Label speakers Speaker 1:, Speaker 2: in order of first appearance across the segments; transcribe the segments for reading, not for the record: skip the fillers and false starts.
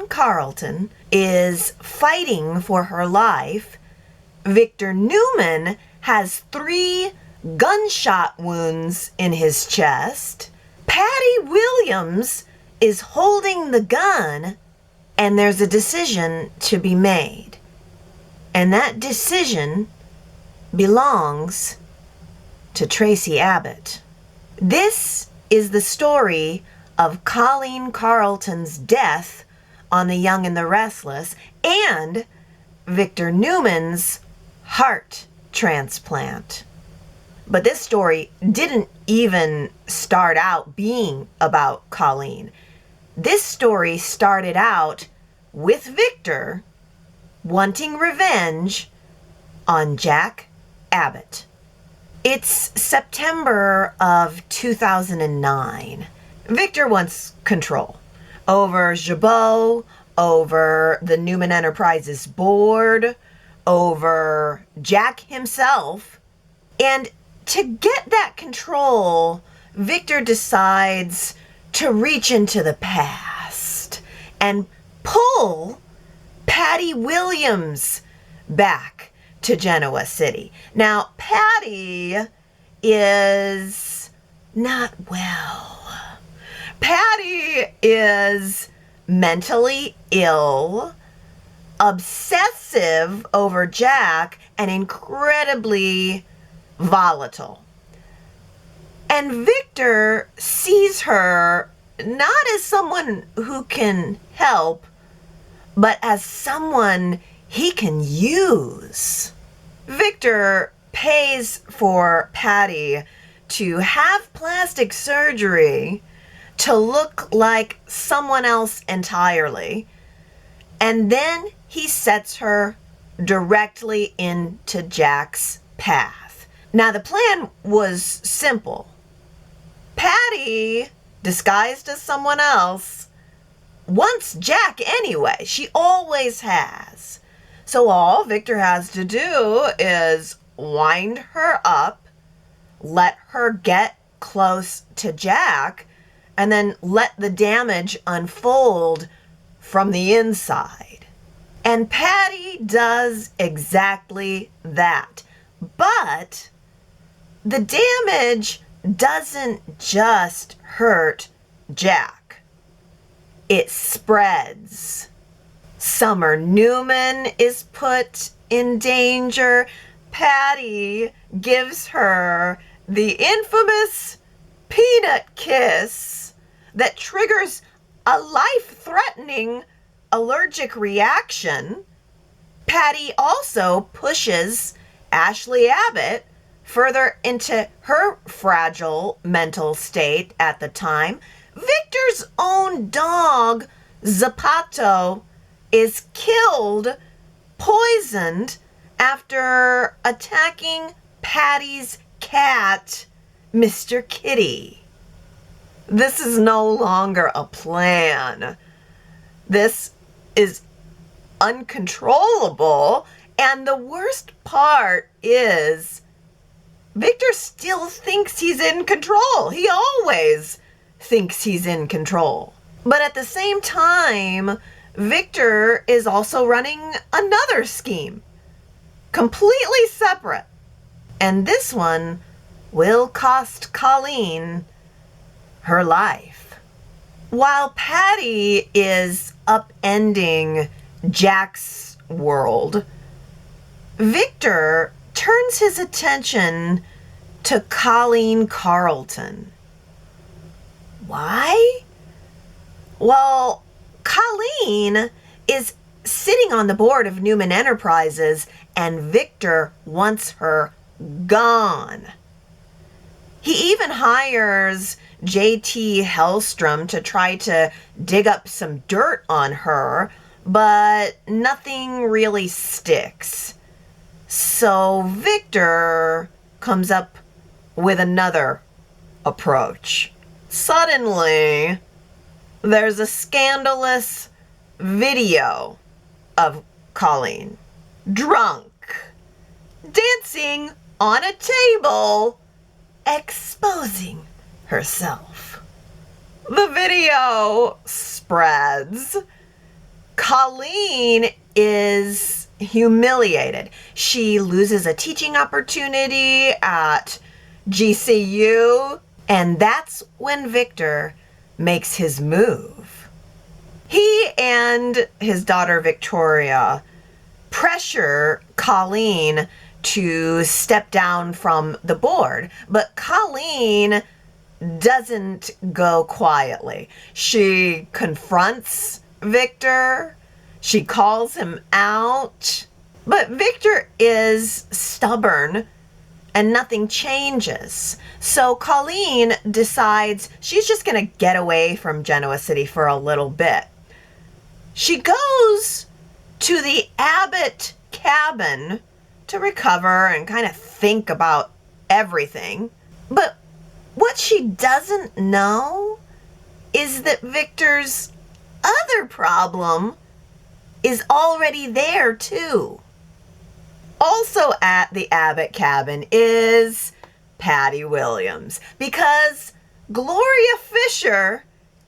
Speaker 1: Carlton is fighting for her life. Victor Newman has 3 gunshot wounds in his chest. Patty Williams is holding the gun, and there's a decision to be made. And that decision belongs to Traci Abbott. This is the story of Colleen Carlton's death on The Young and the Restless and Victor Newman's heart transplant. But this story didn't even start out being about Colleen. This story started out with Victor wanting revenge on Jack Abbott. It's September of 2009. Victor wants control over Cheveyo, over the Newman Enterprises board, over Jack himself. And to get that control, Victor decides to reach into the past and pull Patty Williams back to Genoa City. Now, Patty is not well. Patty is mentally ill, obsessive over Jack, and incredibly volatile. And Victor sees her not as someone who can help, but as someone he can use. Victor pays for Patty to have plastic surgery to look like someone else entirely, and then he sets her directly into Jack's path. Now, the plan was simple. Patty, disguised as someone else, wants Jack anyway. She always has. So all Victor has to do is wind her up, let her get close to Jack, and then let the damage unfold from the inside. And Patty does exactly that. But the damage doesn't just hurt Jack. It spreads. Summer Newman is put in danger. Patty gives her the infamous peanut kiss that triggers a life-threatening allergic reaction. Patty also pushes Ashley Abbott further into her fragile mental state at the time. Victor's own dog, Zapato, is killed, poisoned, after attacking Patty's cat, Mr. Kitty. This is no longer a plan. This is uncontrollable, and the worst part is Victor still thinks he's in control. He always thinks he's in control. But at the same time, Victor is also running another scheme, completely separate. And this one will cost Colleen her life. While Patty is upending Jack's world, Victor turns his attention to Colleen Carlton. Why? Well, Colleen is sitting on the board of Newman Enterprises, and Victor wants her gone. He even hires J.T. Hellstrom to try to dig up some dirt on her, but nothing really sticks. So Victor comes up with another approach. Suddenly, there's a scandalous video of Colleen, drunk, dancing on a table, exposing herself. The video spreads, Colleen is humiliated. She loses a teaching opportunity at GCU, and that's when Victor makes his move. He and his daughter Victoria pressure Colleen to step down from the board, but Colleen doesn't go quietly. She confronts Victor. She calls him out. But Victor is stubborn and nothing changes. So Colleen decides she's just going to get away from Genoa City for a little bit. She goes to the Abbott cabin to recover and kind of think about everything. But what she doesn't know is that Victor's other problem is already there too. Also at the Abbott cabin is Patty Williams, because Gloria Fisher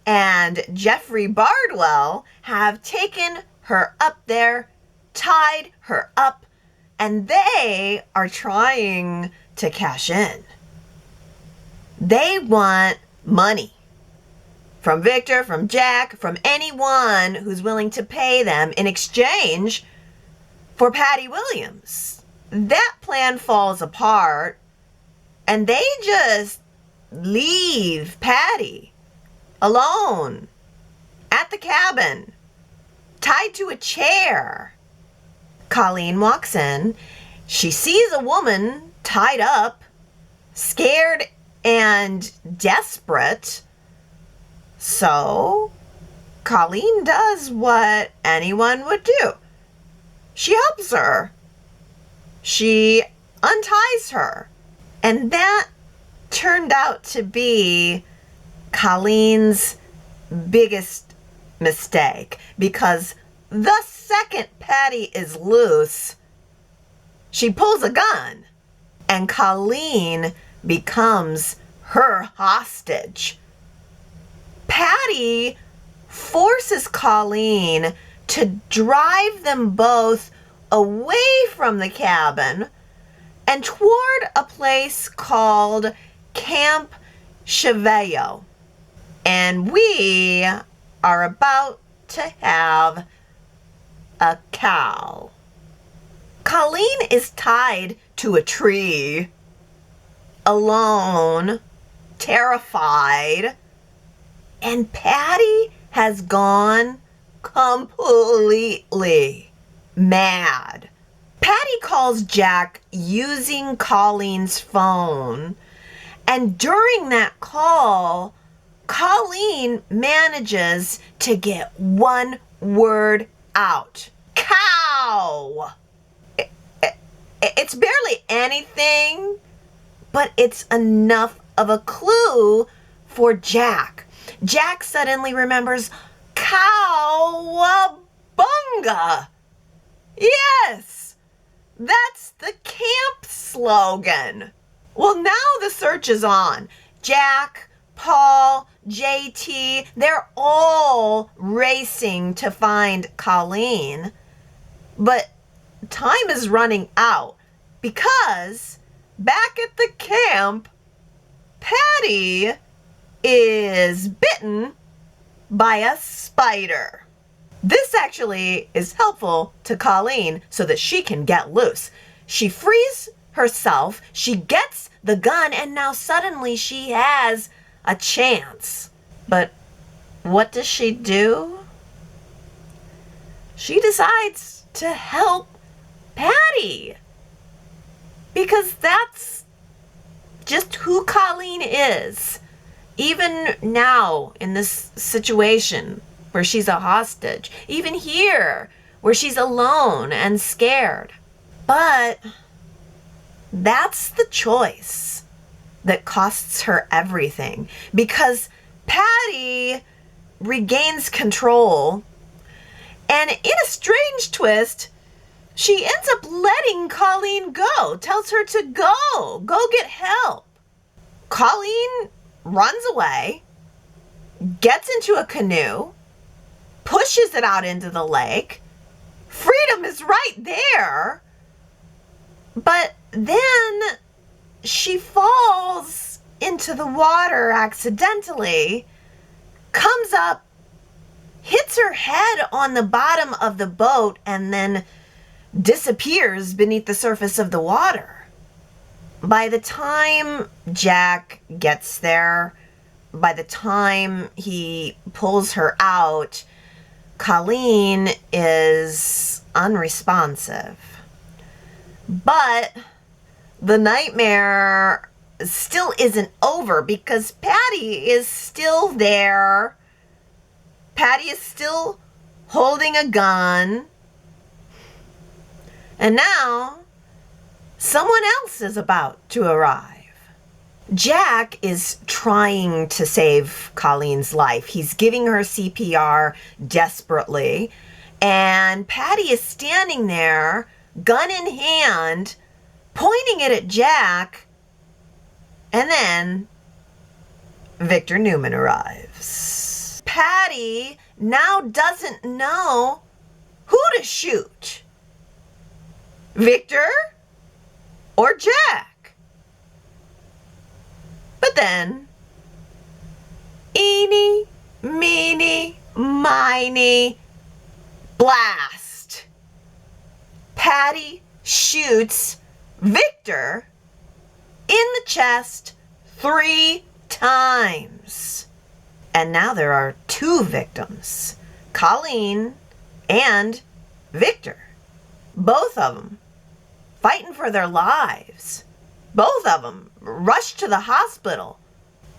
Speaker 1: and Jeffrey Bardwell have taken her up there, tied her up, and they are trying to cash in. They want money from Victor, from Jack, from anyone who's willing to pay them in exchange for Patty Williams. That plan falls apart, and they just leave Patty alone at the cabin, tied to a chair. Colleen walks in. She sees a woman tied up, scared and desperate. So Colleen does what anyone would do. She helps her. She unties her. And that turned out to be Colleen's biggest mistake, because the second Patty is loose, she pulls a gun, and Colleen becomes her hostage. Patty forces Colleen to drive them both away from the cabin and toward a place called Camp Cheveyo. And we are about to have a cow. Colleen is tied to a tree, alone, terrified, and Patty has gone completely mad. Patty calls Jack using Colleen's phone, and during that call, Colleen manages to get one word out. Cow! It's barely anything, but it's enough of a clue for Jack. Jack suddenly remembers cowabunga. Yes, that's the camp slogan. Well, now the search is on. Jack, Paul, JT, they're all racing to find Colleen. But time is running out because back at the camp, Patty is bitten by a spider. This actually is helpful to Colleen so that she can get loose. She frees herself, she gets the gun, and now suddenly she has a chance. But what does she do? She decides to help Patty, because that's just who Colleen is. Even now in this situation where she's a hostage, even here where she's alone and scared. But that's the choice that costs her everything, because Patty regains control, and in a strange twist, she ends up letting Colleen go, tells her to go get help. Colleen runs away, gets into a canoe, pushes it out into the lake. Freedom is right there. But then she falls into the water accidentally, comes up, hits her head on the bottom of the boat, and then disappears beneath the surface of the water. By the time Jack gets there, by the time he pulls her out, Colleen is unresponsive. But the nightmare still isn't over because Patty is still there. Patty is still holding a gun. And now someone else is about to arrive. Jack is trying to save Colleen's life. He's giving her CPR desperately. And Patty is standing there, gun in hand, pointing it at Jack. And then Victor Newman arrives. Patty now doesn't know who to shoot. Victor or Jack? But then, Eeny, Meeny, Miny, blast. Patty shoots Victor in the chest 3 times. And now there are 2 victims, Colleen and Victor. Both of them fighting for their lives. Both of them rushed to the hospital.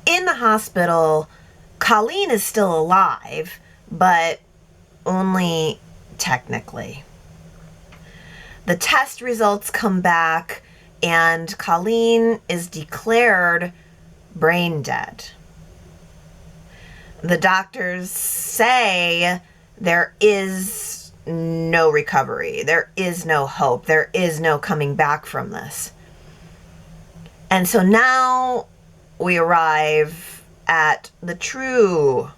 Speaker 1: In the hospital, Colleen is still alive, but only technically. The test results come back, and Colleen is declared brain dead. The doctors say there is no recovery. There is no hope. There is no coming back from this. And so now we arrive at the true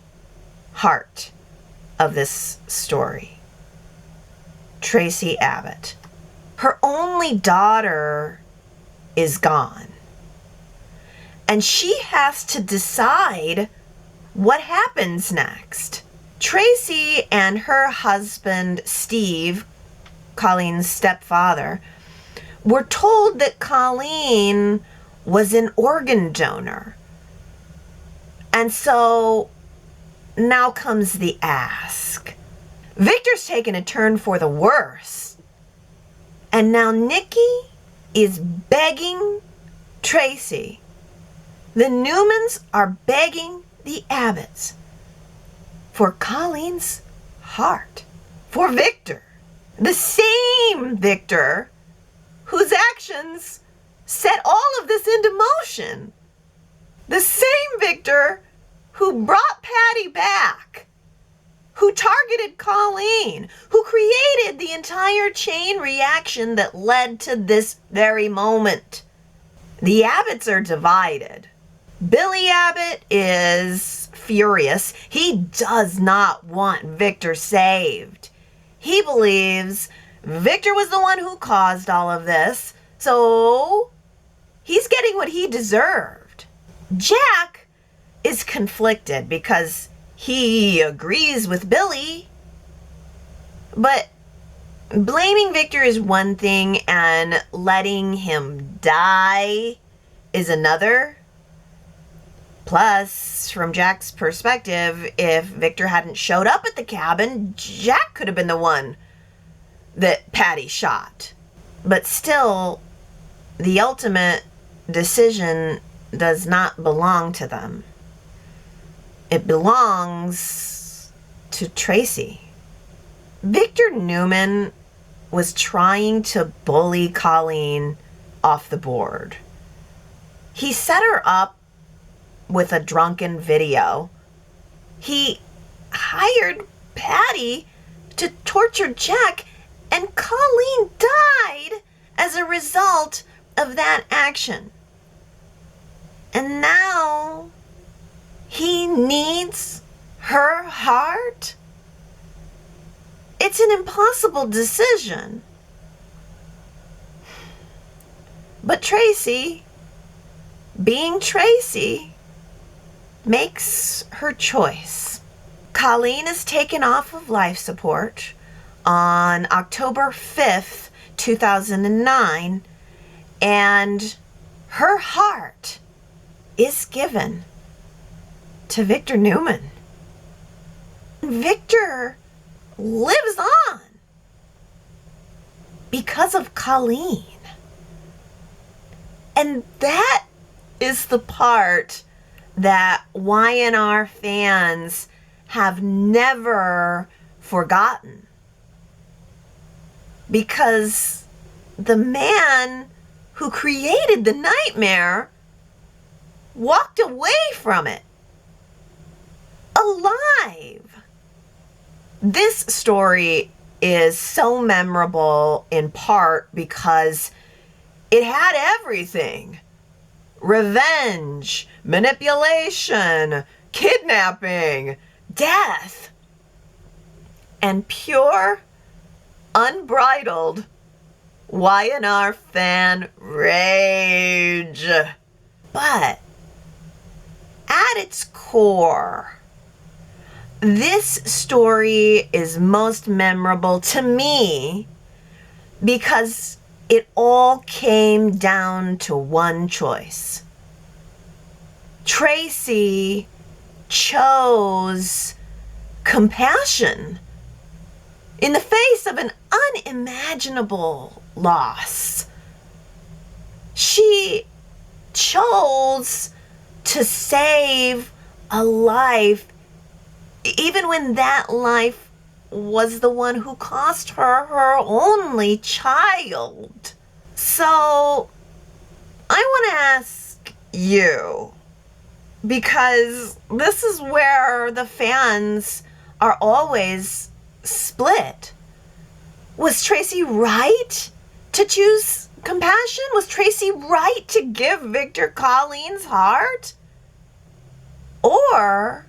Speaker 1: heart of this story. Traci Abbott. Her only daughter is gone. And she has to decide what happens next. Traci and her husband, Steve, Colleen's stepfather, were told that Colleen was an organ donor. And so now comes the ask. Victor's taken a turn for the worse. And now Nikki is begging Traci. The Newmans are begging the Abbotts for Colleen's heart, for Victor. The same Victor whose actions set all of this into motion. The same Victor who brought Patty back, who targeted Colleen, who created the entire chain reaction that led to this very moment. The Abbotts are divided. Billy Abbott is furious. He does not want Victor saved. He believes Victor was the one who caused all of this, so he's getting what he deserved. Jack is conflicted because he agrees with Billy, but blaming Victor is one thing and letting him die is another. Plus, from Jack's perspective, if Victor hadn't showed up at the cabin, Jack could have been the one that Patty shot. But still, the ultimate decision does not belong to them. It belongs to Traci. Victor Newman was trying to bully Colleen off the board. He set her up with a drunken video. He hired Patty to torture Jack, and Colleen died as a result of that action. And now he needs her heart? It's an impossible decision. But Traci, being Traci, makes her choice. Colleen is taken off of life support on October 5th, 2009, and her heart is given to Victor Newman. Victor lives on because of Colleen. And that is the part that Y&R fans have never forgotten. Because the man who created the nightmare walked away from it alive. This story is so memorable in part because it had everything. Revenge, manipulation, kidnapping, death, and pure, unbridled Y&R fan rage. But at its core, this story is most memorable to me because it all came down to one choice. Traci chose compassion in the face of an unimaginable loss. She chose to save a life, even when that life was the one who cost her her only child. So I want to ask you, because this is where the fans are always split. Was Traci right to choose compassion? Was Traci right to give Victor Colleen's heart? Or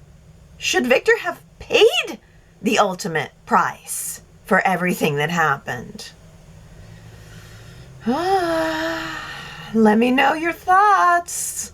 Speaker 1: should Victor have paid the ultimate price for everything that happened? Let me know your thoughts.